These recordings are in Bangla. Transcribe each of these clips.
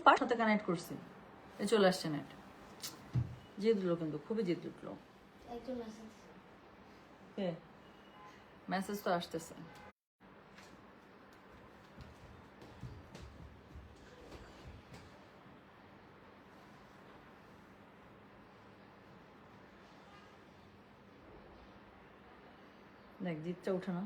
পার সাথে কানেক্ট করছি, চলে আসছে নেট। জিদ উঠলো, কিন্তু খুবই জিদ উঠলো। মেসেজ তো আসতেছে। দেখ জিদটা উঠে না।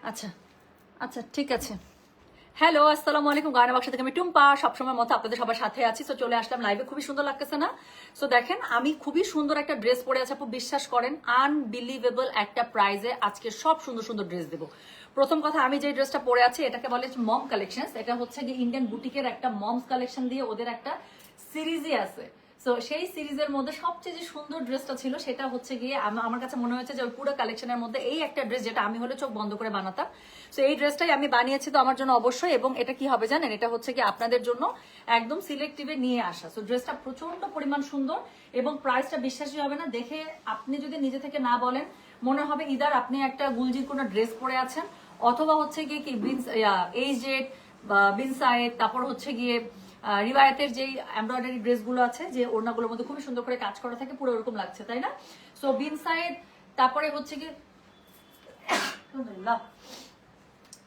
আচ্ছা আচ্ছা ঠিক আছে। হ্যালো, আসসালামু আলাইকুম। গায়না বাক্স থেকে আমি টুম্পা, সবসময় মতো আপনাদের সবার সাথে আছি। তো চলে আসলাম লাইভে, খুবই সুন্দর লাগতেছে না? সো দেখেন, আমি খুবই সুন্দর একটা ড্রেস পরে আছি আপু, বিশ্বাস করেন আনবিলিভেবল একটা প্রাইজে আজকে সব সুন্দর সুন্দর ড্রেস দেবো। প্রথম কথা, আমি যে ড্রেসটা পরে আছি এটাকে বলে মম কালেকশন। এটা হচ্ছে গিয়ে ইন্ডিয়ান বুটিকের একটা মমস কালেকশন দিয়ে ওদের একটা সিরিজই আছে। সো সেই সিরিজের মধ্যে সবচেয়ে যে সুন্দর ড্রেসটা ছিল সেটা হচ্ছে গিয়ে আমার কাছে মনে হয়েছে যে ওই পুরো কালেকশনের মধ্যে এই একটা ড্রেস, যেটা আমি হলে চোখ বন্ধ করে বানাতাম। সো এই ড্রেসটাই আমি বানিয়েছি তো আমার জন্য অবশ্যই। এবং এটা কি হবে জানেন, এটা হচ্ছে কি আপনাদের জন্য একদম সিলেক্টিভে নিয়ে আসা। সো ড্রেসটা প্রচন্ড পরিমাণ সুন্দর এবং প্রাইসটা বিশ্বাসই হবে না দেখে। আপনি যদি নিজে থেকে না বলেন, মনে হবে ইদার আপনি একটা গুলজির কোনো ড্রেস পরে আছেন, অথবা হচ্ছে গিয়ে কি এইজেড বা বিনসাইড, তারপর হচ্ছে গিয়ে রিবায়াতের যেই এমব্রয়ডারি ড্রেসগুলো আছে যে ওড়নাগুলোর মধ্যে খুবই সুন্দর করে কাজ করা থাকে, পুরো এরকম লাগছে, তাই না? সো বিনসাইড, তারপরে হচ্ছে গিয়ে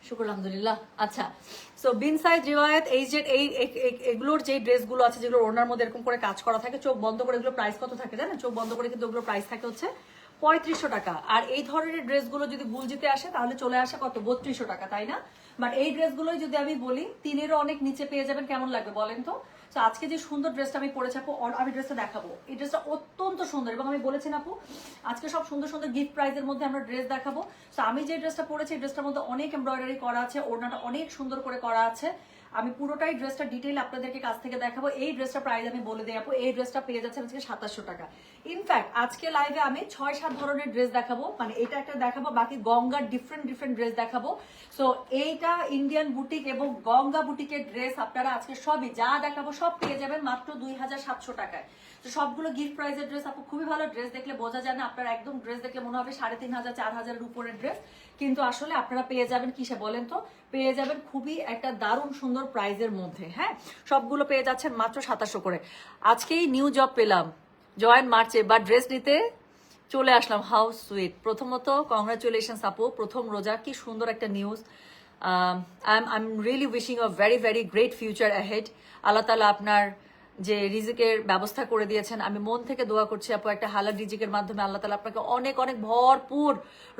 শুকুর আলহামদুলিল্লাহ। আচ্ছা, সো বিনসাইড, রিওয়ায়াত, এইজেড, এগুলোর যে ড্রেসগুলো আছে যেগুলো ওড়নার মধ্যে এরকম করে কাজ করা থাকে, চোখ বন্ধ করে, এগুলো প্রাইস কত থাকে জানেন? চোখ বন্ধ করে কিন্তু ওগুলো প্রাইস থাকে হচ্ছে 3500 টাকা। আর এই ধরনের ড্রেসগুলো যদি গুলজিতে আসে তাহলে চলে আসে কত? 3200 টাকা, তাই না? বাট এই ড্রেসগুলোই যদি আমি বলি 3-এরও অনেক নিচে পেয়ে যাবেন, কেমন লাগবে বলেন তো? তো আজকে যে সুন্দর ড্রেসটা আমি পরেছি আপু, আমি ড্রেসটা দেখাবো। এই ড্রেসটা অত্যন্ত সুন্দর এবং আমি বলেছি না আপু, আজকে সব সুন্দর সুন্দর গিফট প্রাইজের মধ্যে আমরা ড্রেস দেখাবো। তো আমি যে ড্রেসটা পরেছি এই ড্রেসটার মধ্যে অনেক এমব্রয়ডারি করা আছে, ওড়নাটা অনেক সুন্দর করে করা আছে। আমি পুরোটাই ড্রেসটা ডিটেইল আপনাদেরকে কাছ থেকে দেখাবো। এই ড্রেসটা প্রাইস আমি বলে দিই আপু, এই ড্রেসটা পেয়ে যাচ্ছে আজকে 2700 টাকা। ইনফ্যাক্ট আজকে লাইভে আমি 6-7 ধরনের ড্রেস দেখাবো, মানে এটা একটা দেখাবো, বাকি গঙ্গার ডিফারেন্ট ডিফারেন্ট ড্রেস দেখাবো। সো এইটা ইন্ডিয়ান বুটিক এবং গঙ্গা বুটিকের ড্রেস আপনারা আজকে সবই যা দেখাবো সব পেয়ে যাবেন মাত্র 2700 টাকায়। তো সবগুলো গিফট প্রাইজের ড্রেস আপু, খুবই ভালো। ড্রেস দেখলে বোঝা যায় না, আপনারা একদম ড্রেস দেখলে মনে হবে 3500-4000-এর উপরের ড্রেস, কিন্তু আসলে আপনারা পেয়ে যাবেন কিসে বলেন তো? পেয়ে যাবেন খুবই একটা দারুণ সুন্দর প্রাইজের মধ্যে। হ্যাঁ, সবগুলো পেয়ে যাচ্ছেন মাত্র 2700 করে। আজকেই নিউ জব পেলাম, জয়েন মার্চে, বা ড্রেস নিতে চলে আসলাম। How sweet. প্রথমত কংগ্রাচুলেশন আপু, প্রথম রোজা, কি সুন্দর একটা news. I'm really wishing a very very great future ahead. আল্লাহ তাআলা আপনার যে রিজিকের ব্যবস্থা করে দিয়েছেন, আমি মন থেকে দোয়া করছি আপু, একটা হালাল রিজিকের মাধ্যমে আল্লাহ তাআলা আপনাকে অনেক অনেক ভরপুর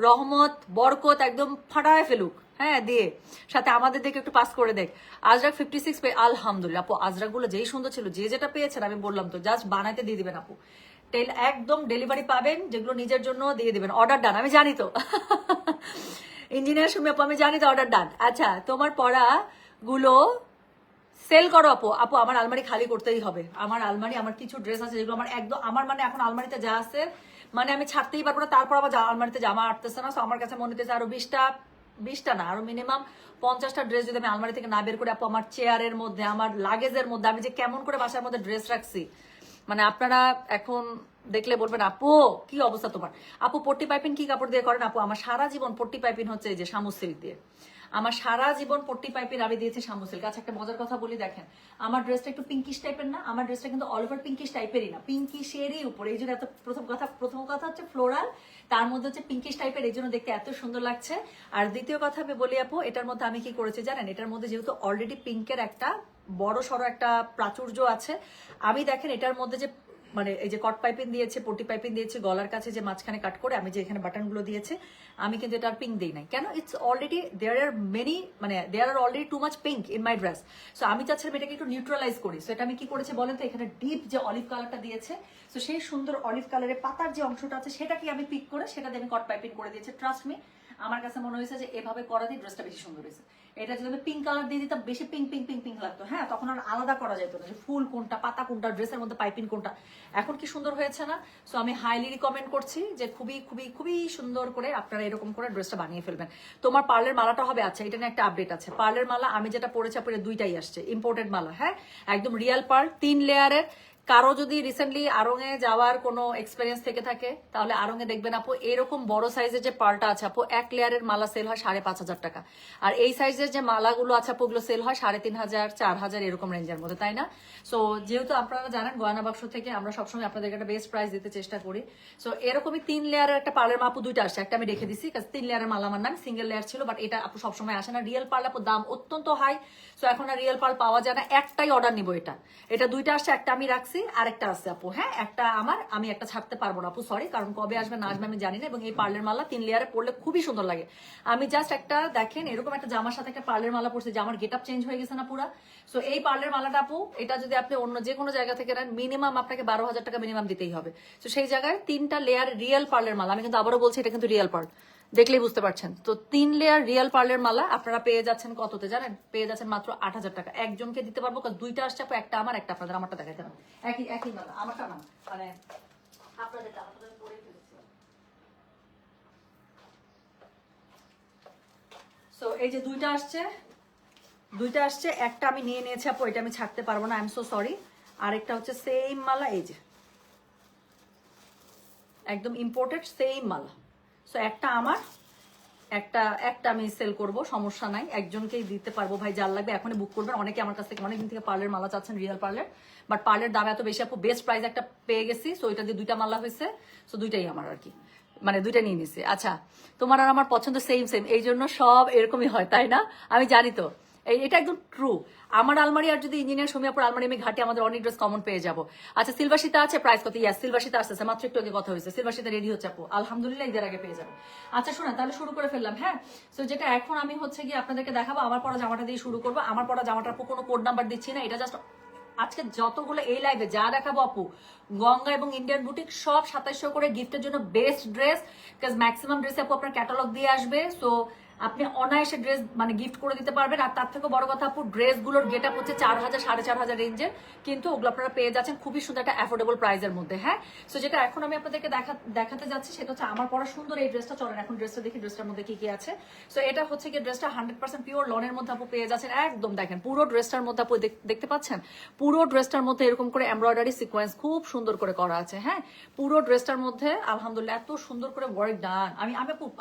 রহমত বরকত একদম ফাটায় ফেলুক। হ্যাঁ, দিয়ে সাথে আমাদের দেখে একটু পাস করে দেখ। আজরাক 56 পে, আলহামদুলিল্লাহ আপু। আজরাকগুলো যেই সুন্দর ছিল, যে যেটা পেয়েছেন আমি বললাম তো, জাস্ট বানাইতে দিয়ে দিবেন আপু। একদম ডেলিভারি পাবেন, যেগুলো নিজের জন্য দিয়ে দিবেন। অর্ডার ডান, আমি জানি তো। ইঞ্জিনিয়ার সুমি আপু, আমি জানি তো, অর্ডার ডান। আচ্ছা, তোমার পড়া গুলো সেল করো আপু। আপু আমার আলমারি খালি করতেই হবে। আমার আলমারি, আমার কিছু ড্রেস আছে যেগুলো আমার একদম, আমার মানে এখন আলমারিতে যা আছে মানে আমি ছাড়তেই পারবো না। তারপর আবার আলমারিতে জামা আটতেছে না। আমার কাছে মনে হতেছে আরো 20টা না, আরো মিনিমাম 50টা ড্রেস যদি আমি আলমারি থেকে না বের করে আপু, আমার চেয়ারের মধ্যে, আমার লাগেজের মধ্যে আমি যে কেমন করে বাসার মধ্যে ড্রেস রাখছি, মানে আপনারা এখন দেখলে বলবেন আপু কি অবস্থা তোমার। আপু পট্টি পাইপিং কি কাপড় দিয়ে করেন? আপু আমার সারা জীবন পট্টি পাইপিং হচ্ছে এই যে শামু সিল্ক দিয়ে। আমার সারা জীবন পট্টি পাইপিং আমি দিয়েছি শামু সিল্ক। আচ্ছা, একটা মজার কথা বলি, দেখেন আমার ড্রেসটা একটু পিঙ্কিশ টাইপের না? আমার ড্রেসটা কিন্তু অল ওভার পিঙ্কিশ টাইপেরই না, পিঙ্কিশেরই উপরে। এই জন্য এত, প্রথম কথা হচ্ছে ফ্লোরাল, তার মধ্যে হচ্ছে পিঙ্কিশ টাইপের, এই জন্য দেখতে এত সুন্দর লাগছে। আর দ্বিতীয় কথা আমি বলি আপু, এটার মধ্যে আমি কি করেছি জানেন? এটার মধ্যে যেহেতু অলরেডি পিঙ্কের একটা বড় সড়ো একটা প্রাচুর্য আছে, আমি দেখেন এটার মধ্যে যে মানে এই যে কট পাইপিং দিয়েছে, পটি পাইপিং দিয়েছে, গলার কাছে যে মাঝখানে কাট করে আমি যে এখানে বাটন গুলো দিয়েছে, আমি কিন্তু এটা আর পিঙ্ক দিই নাই। কেন? It's already there are many, মানে there are already too much pink in my dress. So আমি চাচ্ছিলাম এটাকে একটু নিউট্রালাইজ করি। সো এটা আমি কি করেছি বলেন তো? এখানে ডিপ যে অলিভ কালারটা দিয়েছে, সো সেই সুন্দর অলিভ কালারের পাতার যে অংশটা আছে সেটাকে আমি পিক করে সেটা দিয়ে আমি কট পাইপিং করে দিয়েছি। ট্রাস্ট মি, আমার কাছে মনে হয়েছে যে এভাবে করা দিয়ে ড্রেসটা বেশি সুন্দর হয়েছে। এটা যদি আমি পিঙ্ক কালার দিয়ে দিতাম, বেশি পিঙ্ক পিঙ্ক পিঙ্ক পিঙ্ক লাগতো। হ্যাঁ, তখন আর আলাদা করা যেত না যে ফুল কোনটা, পাতা কোনটা, ড্রেসের মধ্যে পাইপিং কোনটা। এখন কি সুন্দর হয়েছে না? সো আমি হাইলি রিকমেন্ড করছি যে খুবই খুবই খুবই সুন্দর করে আপনারা এরকম করে ড্রেসটা বানিয়ে ফেলবেন। তোমার পার্লের মালাটা হবে, আচ্ছা এটা নিয়ে একটা আপডেট আছে। পার্লের মালা আমি যেটা পরেছি আপনার দুইটাই আসছে, ইম্পোর্টেড মালা। হ্যাঁ, একদম রিয়েল পার্ল, 3 লেয়ারের, কারো যদি রিসেন্টলি আড়ং-এ যাওয়ার কোনো এক্সপিরিয়েন্স থেকে থাকে তাহলে আড়ং-এ দেখবেন আপু এরকম বড় সাইজের যে পার্লটা আছে আপু 1 লেয়ারের মালা সেল হয় 5,500 টাকা, আর এই সাইজের যে মালাগুলো আছে আপু ওগুলো সেল হয় 3,500 4,000 এরকম রেঞ্জের মধ্যে, তাই না? সো যেহেতু আপনারা জানেন গয়না বাক্স থেকে আমরা সবসময় আপনাদেরকে একটা বেস্ট প্রাইস দিতে চেষ্টা করি। সো এরকমই 3 লেয়ারের একটা পার্লের আপু দুইটা আসছে, একটা আমি রেখে দিছি, 3 লেয়ারের মালা আমার নাম, সিঙ্গেল লেয়ার ছিল, বাট এটা আপু সবসময় আসে না। রিয়েল পার্ল আপু দাম অত্যন্ত হাই, সো এখন আর রিয়েল পার্ল পাওয়া যায় না। একটাই অর্ডার নিব, এটা দুইটা আসছে, একটা আমি রাখছি আর একটা আছে আপু। হ্যাঁ, একটা আমার, আমি একটা ছাড়তে পারবো না আপু, সরি, কারণ কবে আসবে না আসবে আমি জানি না। এবং এই পার্লের মালা 3 লেয়ারে পরলে খুবই সুন্দর লাগে। আমি জাস্ট একটা দেখেন এরকম একটা জামার সাথে একটা পার্লের মালা পরছি, যে আমার গেট আপ চেঞ্জ হয়ে গেছে না পুরা। সো এই পার্লের মালাটা আপু, এটা যদি আপনি অন্য যে কোনো জায়গা থেকে নেন মিনিমাম আপনাকে 12,000 টাকা মিনিমাম দিতেই হবে। তো সেই জায়গায় 3টা লেয়ার রিয়েল পার্লের মালা, আমি কিন্তু আবারও বলছি এটা কিন্তু রিয়েল পার্ল, দেখলেই বুঝতে পারছেন। তো 3 লেয়ার রিয়েল পার্লের মালা আপনারা পেয়ে যাচ্ছেন কততে জানেন? পেয়ে যাচ্ছেন মাত্র 8,000 টাকা। একজনকে দিতে পারবো, দুইটা আসছে আপু, একটা আমার একটা আপনাদের। আমারটা দেখাইতে না, একই মালা, আমারটা না, মানে আপনাদেরটা আপনাদের পরে ফেলেছি। সো এই যে দুইটা আসছে, একটা আমি নিয়ে নিয়েছি আপু, এটা আমি ছাড়তে পারবো না, আই এম সো সরি। আরেকটা হচ্ছে সেম মালা, এই যে একদম ইম্পোর্টেড সেম মালা। সো একটা আমার, একটা আমি সেল করব, সমস্যা নাই, একজনকেই দিতে পারবো ভাই, যার লাগবে এখনই বুক করবেন। অনেকে আমার কাছ থেকে অনেকদিন থেকে পার্লের মালা চাচ্ছেন, রিয়েল পার্লের, বাট পার্লের দাম এত বেশি আপু, বেস্ট প্রাইস একটা পেয়ে গেছি। সো এটা দিয়ে 2টা মালা হয়েছে, সো দুইটাই আমার আর কি, মানে 2টা নিয়ে নিছি। আচ্ছা, তোমার আর আমার পছন্দ সেম, এই জন্য সব এরকমই হয়, তাই না? আমি জানি তো, এটা একদম ট্রু। আমার আলমারি আর যদি ইঞ্জিনিয়ার সুমিয়াপুর আলমারি আমি ঘাটে, আমাদের অনেক ড্রেস কমন পেয়ে যাবো। আচ্ছা, সিলভার আছে, প্রাইস কত? ইয়াস, সিলভার আসতেছে, মাত্র একটু আগে কথা হয়েছে, সিলভার রেডি হচ্ছে আপু, আলহামদুলিল্লাহ ঈদের আগে পেয়ে যাবো। আচ্ছা শোনা, তাহলে শুরু করে ফেললাম। হ্যাঁ, তো যেটা এখন আমি হচ্ছে গিয়ে আপনাদেরকে দেখাবো, আমার পরা জামাটা দিয়ে শুরু করবো। আমার পরা জামাটার আপু কোনো কোড নাম্বার দিচ্ছি না, এটা জাস্ট আজকে যতগুলো এই লাইভে যা দেখাবো আপু, গঙ্গা এবং ইন্ডিয়ান বুটিক সব 2700 করে গিফটের জন্য best dress, because maximum dress আপু আপনার ক্যাটালগ দিয়ে আসবে। সো আপনি অনায়াসে ড্রেস মানে গিফট করে দিতে পারবেন। আর তার থেকে বড় কথা আপু, ড্রেসগুলোর গেট আপ হচ্ছে 4,000 4,500 রেঞ্জের, কিন্তু ওগুলো আপনারা পেয়ে যাচ্ছেন খুবই সুন্দর একটা অ্যাফোর্ডেবল প্রাইসের মধ্যে। হ্যাঁ, সো যেটা এখন আমি আপনাদেরকে দেখাতে যাচ্ছি সেটা হচ্ছে আমার পরা সুন্দর এই ড্রেসটা। চলেন এখন ড্রেসটা দেখি, ড্রেসটার মধ্যে কি কি আছে। সো এটা হচ্ছে কি ড্রেসটা 100% পিওর লনের মধ্যে আপু পেয়ে যাচ্ছেন। একদম দেখেন পুরো ড্রেসটার মধ্যে আপু দেখতে পাচ্ছেন, পুরো ড্রেসটার মধ্যে এরকম করে এমব্রয়ডারি সিকোয়েন্স খুব সুন্দর করে করা আছে। হ্যাঁ, পুরো ড্রেসটার মধ্যে আলহামদুলিল্লাহ এত সুন্দর করে ওয়ার্ক ডান।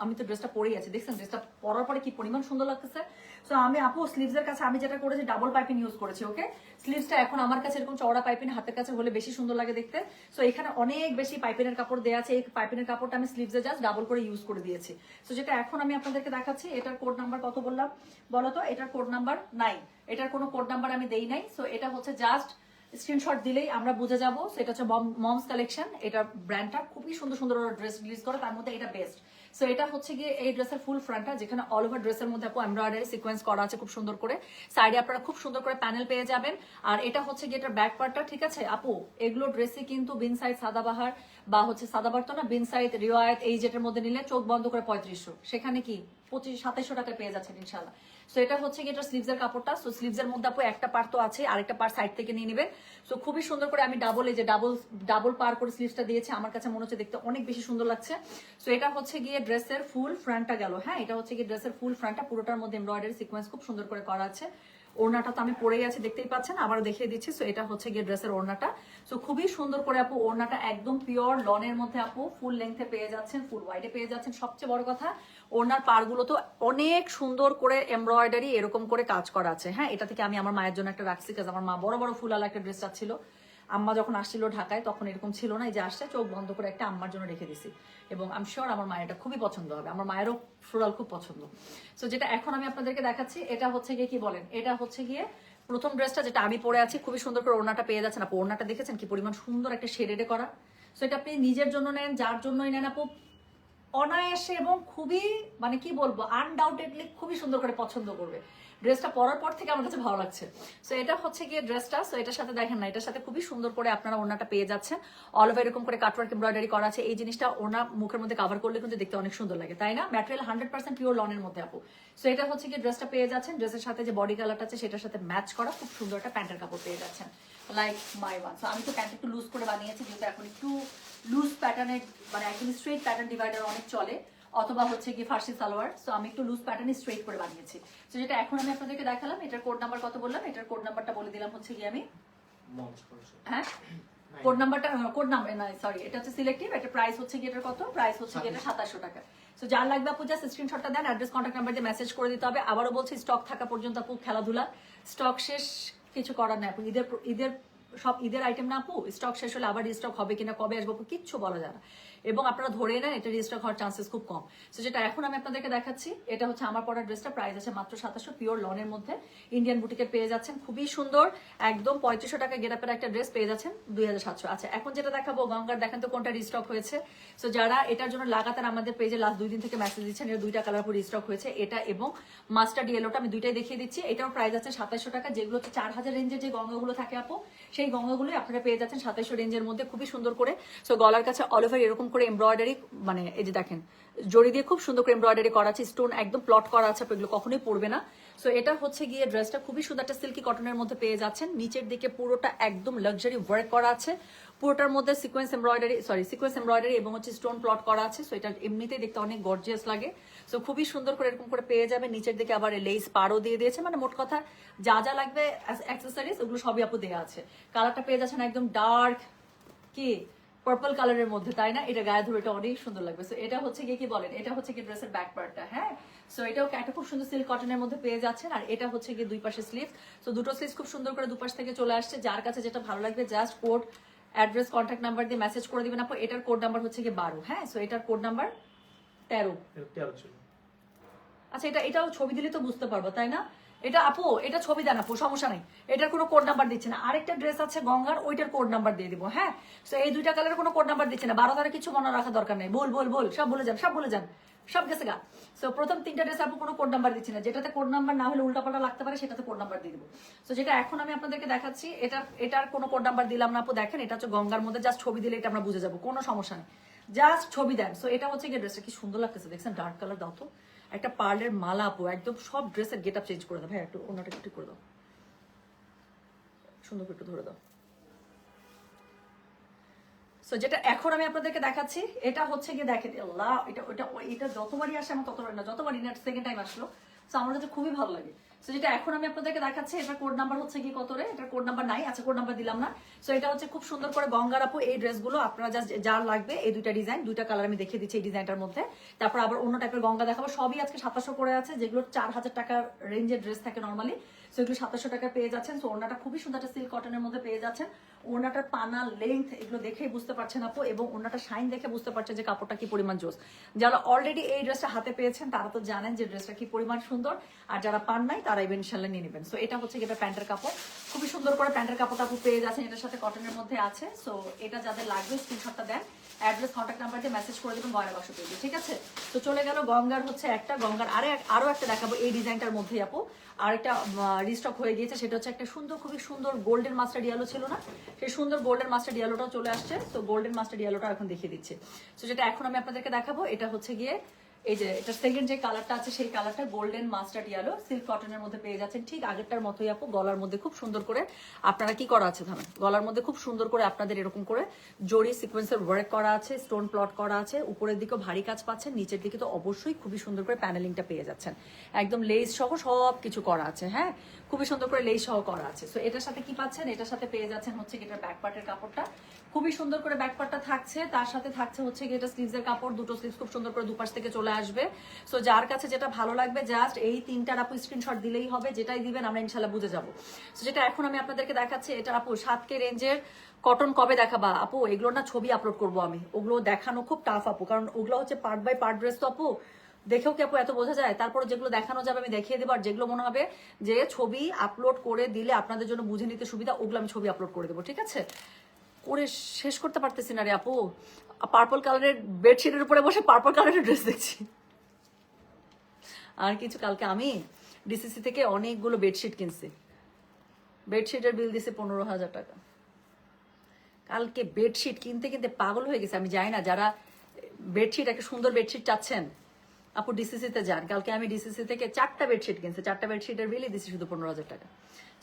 আমি তো ড্রেসটা পরেই আছি, দেখছেন ড্রেসটা পরার পরে কি পরিমাণ সুন্দর লাগতেছে। সো আমি আপু স্লিভস এর কাছে আমি যেটা করেছি ডাবল পাইপিং ইউজ করেছি। ওকে, স্লিভসটা এখন আমার কাছে এরকম চওড়া পাইপিং হাতের কাছে হলে বেশি সুন্দর লাগে দেখতে। সো এখানে অনেক বেশি পাইপিনের কাপড় দেওয়া আছে, এই পাইপিনের কাপড়টা আমি স্লিভসে জাস্ট ডাবল করে ইউজ করে দিয়েছি। সো যেটা এখন আমি আপনাদেরকে দেখাচ্ছি, এটার কোড নাম্বার কত বললাম বলো তো? এটার কোড নাম্বার 9, এটার কোনো কোড নাম্বার আমি দেই নাই। সো এটা হচ্ছে জাস্ট স্ক্রিনশট দিলেই আমরা বুঝে যাবো। সেটা হচ্ছে মমস কালেকশন, এটা ব্র্যান্ডটা খুবই সুন্দর সুন্দর ড্রেস রিলিজ করে, তার মধ্যে এটা বেস্ট। সো এটা হচ্ছে গিয়ে এই ড্রেসের ফুল ফ্রন্টটা, যেখানে অল ওভার ড্রেসের মধ্যে আপু এমব্রয়ডারি সিকোয়েন্স করা আছে খুব সুন্দর করে। সাইডে আপনারা খুব সুন্দর করে প্যানেল পেয়ে যাবেন। আর এটা হচ্ছে গিয়ে এটার ব্যাক পার্টটা, ঠিক আছে আপু? এগুলো ড্রেসে কিন্তু বিন সাইড সাদাবাহার বা হচ্ছে সাদাবার তো না, বিন সাইড রিওয়ায়াত এই যেটার মধ্যে নিলে চোখ বন্ধ করে 3500, সেখানে কি 2700 টাকা পেয়ে যাচ্ছেন ইনশাল্লাহ। সো এটা হচ্ছে কি এটা স্লিভসের কাপড়টা। সো স্লিভসের মধ্যে আপু একটা পার্ট তো আছে, আরেকটা পার্ট সাইড থেকে নিয়ে নেবেন। সো খুবই সুন্দর করে আমি ডাবল পার করে স্লিভসটা দিয়েছি, আমার কাছে মনে হচ্ছে দেখতে অনেক বেশি সুন্দর লাগছে। সো এটা হচ্ছে গিয়ে ড্রেসের ফুল ফ্রন্টটা গেল। হ্যাঁ, এটা হচ্ছে গিয়ে ড্রেসের ফুল ফ্রন্টটা, পুরোটার মধ্যে এমব্রয়ডারি সিকোয়েন্স খুব সুন্দর করে করা আছে। ওড়নাটা তো আমি পরেই আছি, দেখতেই পাচ্ছেন, আবার দেখিয়ে দিচ্ছি। সো এটা হচ্ছে গিয়ে ড্রেসের ওড়নাটা। সো খুবই সুন্দর করে আপু ওড়নাটা একদম পিওর লনের মধ্যে আপু ফুল লেন্থে পেয়ে যাচ্ছেন, ফুল ওয়াইডে পেয়ে যাচ্ছেন। সবচেয়ে বড় কথা, ওড়নার পাড়গুলো তো অনেক সুন্দর করে এমব্রয়ডারি এরকম করে কাজ করা আছে। হ্যাঁ, এটা থেকে আমি আমার মায়ের জন্য একটা রাখছি, কাজ আমার মা বড় বড় ফুলালা একটা ড্রেস চাচ্ছিল। আম্মা যখন আসছিল ঢাকায় তখন এরকম ছিল না, এই যে আসছে চোখ বন্ধ করে একটা আম্মার জন্য রেখে দিছি, এবং আমি শিওর আমার মায়ের এটা খুবই পছন্দ হবে, আমার মায়েরও ফ্লোরাল খুব পছন্দ। সো যেটা এখন আমি আপনাদেরকে দেখাচ্ছি, এটা হচ্ছে গিয়ে কি বলেন, এটা হচ্ছে গিয়ে প্রথম ড্রেসটা যেটা আমি পরে আছি, খুবই সুন্দর করে ওড়নাটা পেয়ে যাচ্ছেন আপু। ওড়নাটা দেখেছেন কি পরিমাণ সুন্দর একটা শেডে করা। সো এটা আপনি নিজের জন্য নেন, যার জন্যই নেন আপু, অনায়াসে এবং খুবই মানে কি বলবো আনডাউটেডলি খুবই সুন্দর করে পছন্দ করবে। ড্রেসটা পরার পর থেকে আমার কাছে ভালো লাগছে। সো এটা হচ্ছে গিয়ে ড্রেসটা। সো এটার সাথে দেখেন না, এটার সাথে খুবই সুন্দর করে আপনারা ওড়নাটা পেয়ে যাচ্ছেন, অল ওভার এরকম করে কাটওয়ার্ক এমব্রয়ডারি করা আছে। এই জিনিসটা ওড়না মুখের মধ্যে কভার করলে কিন্তু দেখতে অনেক সুন্দর লাগে, তাই না? ম্যাটেরিয়াল 100% পিওর লনের মধ্যে আপু। সো এটা হচ্ছে গিয়ে ড্রেসটা পেয়ে যাচ্ছেন, ড্রেসের সাথে যে বডি কালারটা আছে সেটার সাথে ম্যাচ করা খুব সুন্দর একটা প্যান্টের কাপড় পেয়ে যাচ্ছেন, লাইক মাই ওয়ান। সো আমি তো প্যান্ট একটু লুজ করে বানিয়েছি, যেহেতু এখন একটু লুজ প্যাটার্নের, মানে একদম স্ট্রেট প্যাটার্ন ডিভাইডার অনেক চলে, অথবা হচ্ছে কি ফার্সি সালোয়ার। সো আমি একটু লুজ প্যাটার্নে স্ট্রেট করে বানিয়েছি। সো যেটা এখন আমি আপনাদেরকে দেখালাম, এটার কোড নাম্বার কত বললাম, এটার কোড নাম্বারটা বলে দিলাম হচ্ছে কি আমি হ্যাঁ কোড নাম্বারটা কোড নাম্বার না সরি এটা হচ্ছে সিলেক্টিভ, এটা প্রাইস হচ্ছে কি এটার কত, প্রাইস হচ্ছে কি এটা 2700 টাকা। সো যার লাগবে আপু জাস্ট স্ক্রিনশটটা দেন, অ্যাড্রেস কন্ট্যাক্ট নাম্বার দিয়ে মেসেজ করে দিতে হবে। আবারও বলছি স্টক থাকা পর্যন্ত আপু খেলাধুলা, স্টক শেষ কিছু করার নাই আপু। ঈদের সব ঈদের আইটেম না আপু, স্টক শেষ হলে আবার রিস্টক হবে কিনা, কবে আসবো আপু কিচ্ছু বলা যায় না, এবং আপনারা ধরে নেন এটা রিস্টক হওয়ার চান্সেস খুব কম। সো যেটা এখন আমি আপনাদেরকে দেখাচ্ছি এটা হচ্ছে আমার পড়ার ড্রেসটা, প্রাইস আছে মাত্র 2700, পিওর লনের মধ্যে ইন্ডিয়ান বুটিকে পেয়ে যাচ্ছেন, খুবই সুন্দর একদম 3500 টাকা গেটআপের একটা ড্রেস পেয়ে যাচ্ছেন 2700। আচ্ছা এখন যেটা দেখাবো গঙ্গার, দেখেন তো কোনটা রিস্টক হয়েছে। সো যারা এটার জন্য লাগাতার আমাদের পেজে লাস্ট 2 দিন থেকে মেসেজ দিচ্ছেন, এর 2টা কালার উপর রিস্টক হয়েছে, এটা এবং মাস্টার্ড ইয়েলোটা আমি দুইটাই দেখিয়ে দিচ্ছি। এটার প্রাইস আছে 2700 টাকা, যেগুলো হচ্ছে 4000 রেঞ্জের যে গঙ্গাগুলো থাকে আপু, সেই গঙ্গাগুলোই আপনারা পেয়ে যাচ্ছেন 2700 রেঞ্জের মধ্যে, খুবই সুন্দর করে। সো গলার কাছে অল ওভার এরকম করে এমব্রয়ডারি, মানে এই যে দেখেন জড়ি দিয়ে খুব সুন্দর করে এমব্রয়ডারি করা আছে, স্টোন একদম প্লট করা আছে, এগুলো কখনোই পড়বে না। সো এটা হচ্ছে গিয়ে ড্রেসটা খুবই সুন্দর একটা সিল্কি কটনের মধ্যে পেয়ে যাচ্ছেন, নিচের দিকে পুরোটা একদম লাক্সারি ওয়ার্ক করা আছে, পুরোটার মধ্যে সিকোয়েন্স এমব্রয়ডারি এবং হচ্ছে স্টোন প্লট করা আছে। সো এটা এমনিতেই দেখতে অনেক গর্জিয়াস লাগে। সো খুবই সুন্দর করে এরকম করে পেয়ে যাবে, নিচের দিকে আবার লেস পাড়ও দিয়ে দিয়েছে, মানে মোট কথা যা যা লাগবে অ্যাক্সেসরিজ ওগুলো সবই আপু দেওয়া আছে। কালারটা পেয়ে যাচ্ছেন একদম ডার্ক কি পার্পল কালারের মধ্যে, তাই না? এটা গায়ে ধরে এটা অনেক সুন্দর লাগবে। সো এটা হচ্ছে কি বলেন, এটা হচ্ছে কি ড্রেসের ব্যাক পার্টটা, হ্যাঁ। সো এটাও একটা খুব সুন্দর সিল্ক কটনের মধ্যে পেয়ে যাচ্ছেন, আর এটা হচ্ছে কি দুই পাশে স্লিভ। সো দুটো স্লিভ খুব সুন্দর করে দুপাশ থেকে চলে আসছে, যার কাছে যেটা ভালো লাগবে just code address contact number দিয়ে মেসেজ করে দিবেন আপু। এটার কোড নাম্বার হচ্ছে কি 12, হ্যাঁ। সো এটার কোড নাম্বার 13। আচ্ছা এটাও ছবি দিলে তো বুঝতে পারবো, তাই না? এটা আপু এটা ছবি দেন আপু, সমস্যা নেই, এটার কোনো কোড নাম্বার দিচ্ছে না। আরেকটা ড্রেস আছে গঙ্গার, ওইটার কোড নাম্বার দিয়ে দিব, হ্যাঁ। সো এই দুইটা কালারের কোনো কোড নাম্বার দিচ্ছে না, 12 তারা কিছু মনে রাখা দরকার নেই, বল সব ভুলে যান, সব গেছে গা। সো প্রথম 3টা ড্রেস আপু কোনো কোড নাম্বার দিচ্ছে না, যেটাতে কোড নাম্বার না হলে উল্টাপাল্টা লাগতে পারে সেটাতে কোড নাম্বার দিয়ে দিব। সো যেটা এখন আমি আপনাদেরকে দেখাচ্ছি এটার কোনো কোড নাম্বার দিলাম না আপু, দেখেন এটা হচ্ছে গঙ্গার মধ্যে, জাস্ট ছবি দিলে এটা আমরা বুঝে যাবো, কোনো সমস্যা নেই, জাস্ট ছবি দেন। সো এটা হচ্ছে কি ড্রেসটা কি সুন্দর লাগতেছে, দেখছেন ডার্ক কালার দাও তো, একটা পার্লের মালা আপু, একদম সব ড্রেসের গেট আপ চেঞ্জ করে দাও ভাই, একটু অন্যটা একটু করে দাও, সুন্দর করে একটু ধরে দাও। সো যেটা এখন আমি আপনাদেরকে দেখাচ্ছি এটা হচ্ছে গিয়ে দেখেন আল্লাহ, এটা যতবারই আসে আমার ততবারই না, যতবারই না সেকেন্ড টাইম আসলো। সো আমার কাছে খুবই ভালো লাগে। সো যেটা এখন আমি আপনাদেরকে দেখাচ্ছি এটার কোড নাম্বার হচ্ছে কি কত রে, এটার কোড নাম্বার নাই, আচ্ছা কোড নাম্বার দিলাম না। সো এটা হচ্ছে খুব সুন্দর করে গঙ্গার আপু, এই ড্রেসগুলো আপনারা জাস্ট যার লাগবে এই দুইটা ডিজাইন, দুইটা কালার আমি দেখিয়ে দিচ্ছি এই ডিজাইনটার মধ্যে, তারপর আবার অন্য টাইপের গঙ্গা দেখাবো। সবই আজকে 2700 করে আছে, যেগুলো 4000 টাকার রেঞ্জের ড্রেস থাকে নর্মালি, সো এগুলো 2700 টাকা পেয়ে যাচ্ছেন। সো ওড়নাটা খুবই সুন্দর একটা সিল্ক কটনের মধ্যে পেয়ে যাচ্ছেন, ওড়নাটার পানা লেন্থ এগুলো দেখেই বুঝতে পারছেন আপু, এবং ওড়নাটা শাইন দেখে বুঝতে পারছেন যে কাপড়টা কি পরিমাণ জোস। যারা অলরেডি এই ড্রেসটা হাতে পেয়েছেন তারা তো জানেন যে ড্রেসটা কি পরিমাণ সুন্দর, আর যারা পান নাই তারা ইনশাল্লাহ নিয়ে নেবেন। সো এটা হচ্ছে এটা প্যান্টের কাপড়, খুবই সুন্দর করে প্যান্টের কাপড়টা আপু পেয়ে যাচ্ছেন, এটার সাথে কটনের মধ্যে আছে। সো এটা যাদের লাগবে স্ক্রিনশটটা দেন, অ্যাড্রেস কন্ট্যাক্ট নাম্বার দিয়ে মেসেজ করে দেবেন গয়না বাক্স পেয়ে, ঠিক আছে? তো চলে গেল গঙ্গার হচ্ছে একটা, গঙ্গার আরো একটা দেখাবো এই ডিজাইনটার মধ্যেই আপু, আরেকটা রিস্টক হয়ে গিয়েছে, সেটা হচ্ছে একটা সুন্দর খুবই সুন্দর গোল্ডেন মাস্টার্ড ইয়েলো ছিল না, সেই সুন্দর গোল্ডেন মাস্টার্ড ইয়েলোটাও চলে আসছে। তো গোল্ডেন মাস্টার্ড ইয়েলোটা এখন দেখিয়ে দিচ্ছে। তো যেটা এখন আমি আপনাদেরকে দেখাবো এটা হচ্ছে গিয়ে এই যে এটা সেকেন্ড যে কালারটা আছে সেই কালারটা গোল্ডেন মাস্টার্ড ইয়েলো সিল্ক কটনের মধ্যে পেয়ে যাচ্ছেন, ঠিক আগেরটার মতোই আপু। গলার মধ্যে খুব সুন্দর করে আপনারা কি করা আছে থামেন, গলার মধ্যে খুব সুন্দর করে আপনাদের এরকম করে জরি সিকোয়েন্সের ওয়ার্ক করা আছে, স্টোন প্লট করা আছে, উপরের দিকেও ভারী কাজ পাচ্ছেন, নিচের দিকে তো অবশ্যই খুবই সুন্দর করে প্যানেলিংটা পেয়ে যাচ্ছেন, একদম লেস সহ সব কিছু করা আছে, হ্যাঁ খুবই সুন্দর করে লেস সহ করা আছে। সো এটার সাথে কি পাচ্ছেন, এটার সাথে পেয়ে যাচ্ছেন হচ্ছে এটার ব্যাক পার্টের কাপড়টা, খুবই সুন্দর করে ব্যাক পার্টটা থাকছে, তার সাথে থাকছে হচ্ছে এটা স্লিভসের কাপড়, দুটো স্লিভস খুব সুন্দর করে দুপাশ থেকে চলে আসবে। সো যার কাছে যেটা ভালো লাগবে জাস্ট এই তিনটার আপু স্ক্রিনশট দিলেই হবে, যেটাই দিবেন আমরা ইনশাল্লাহ বুঝে যাবো। সো যেটা এখন আমি আপনাদেরকে দেখাচ্ছি এটা আপু 7K রেঞ্জের কটন কবে দেখাবা আপু, এগুলো না ছবি আপলোড করবো আমি, ওগুলো দেখানো খুব টাফ আপু, কারণ ওগুলো হচ্ছে পার্ট বাই পার্ট ড্রেস তো আপু, দেখেও কি আপু এত বোঝা যায়? তারপরে যেগুলো দেখানো যাবে আমি দেখিয়ে দেবো, আর যেগুলো মনে হবে যে ছবি আপলোড করে দিলে আপনাদের জন্য বুঝে নিতে সুবিধা, ওগুলো আমি ছবি আপলোড করে দেবো, ঠিক আছে? করে শেষ করতে পারতেছি না রে আপু, পার্পল কালারের বেডশিটের উপরে বসে পার্পল কালারের ড্রেস দেখছি। আর কিছু কালকে আমি ডিসিসি থেকে অনেকগুলো বেডশিট কিনছি, বেডশিটের বিল দিছে 15,000 টাকা। কালকে বেডশিট কিনতে কিনতে পাগল হয়ে গেছে। আমি যাই না, যারা বেডশিট একটা সুন্দর বেডশিট চাচ্ছেন আপু ডিসিসিতে যান। কালকে আমি ডিসিসি থেকে 4টা বেডশিট কিনছি, 4টা বেডশিটের বিলই দিছি শুধু 15,000 টাকা।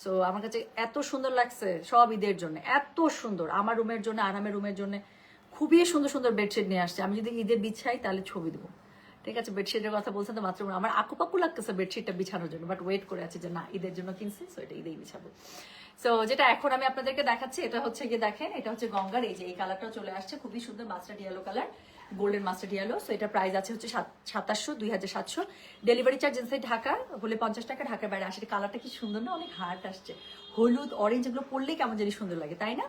সো আমার কাছে এত সুন্দর লাগছে, সব ঈদের জন্য এত সুন্দর, আমার রুমের জন্য, আরামের রুমের জন্য খুবই সুন্দর সুন্দর বেডশিট নিয়ে আসছে। আমি যদি ঈদে বিছাই তাহলে ছবি দেবো, ঠিক আছে, বেডশিটের কথা বলছেন তো মাত্র আমার আকুপাকু লাগতেছে বেডশিটটা বিছানোর জন্য, বাট ওয়েট করে আছে যে না ঈদের জন্য কিনছি, সো এটা ঈদেই বিছাবো। সো যেটা এখন আমি আপনাদেরকে দেখাচ্ছি এটা হচ্ছে গিয়ে দেখেন, এটা হচ্ছে গঙ্গার, এই যে এই কালারটাও চলে আসছে, খুবই সুন্দর mustard yellow colour, golden mustard yellow. So এটা প্রাইস আছে হচ্ছে 2700, 2700। ডেলিভারি চার্জ ইনসাইড ঢাকা হলে 50 টাকা, ঢাকার বাইরে 80। কালারটা কি সুন্দর না, অনেক হার্ট আসছে, হলুদ অরেঞ্জ এগুলো পরলেই কেমন জানি সুন্দর লাগে, তাই না?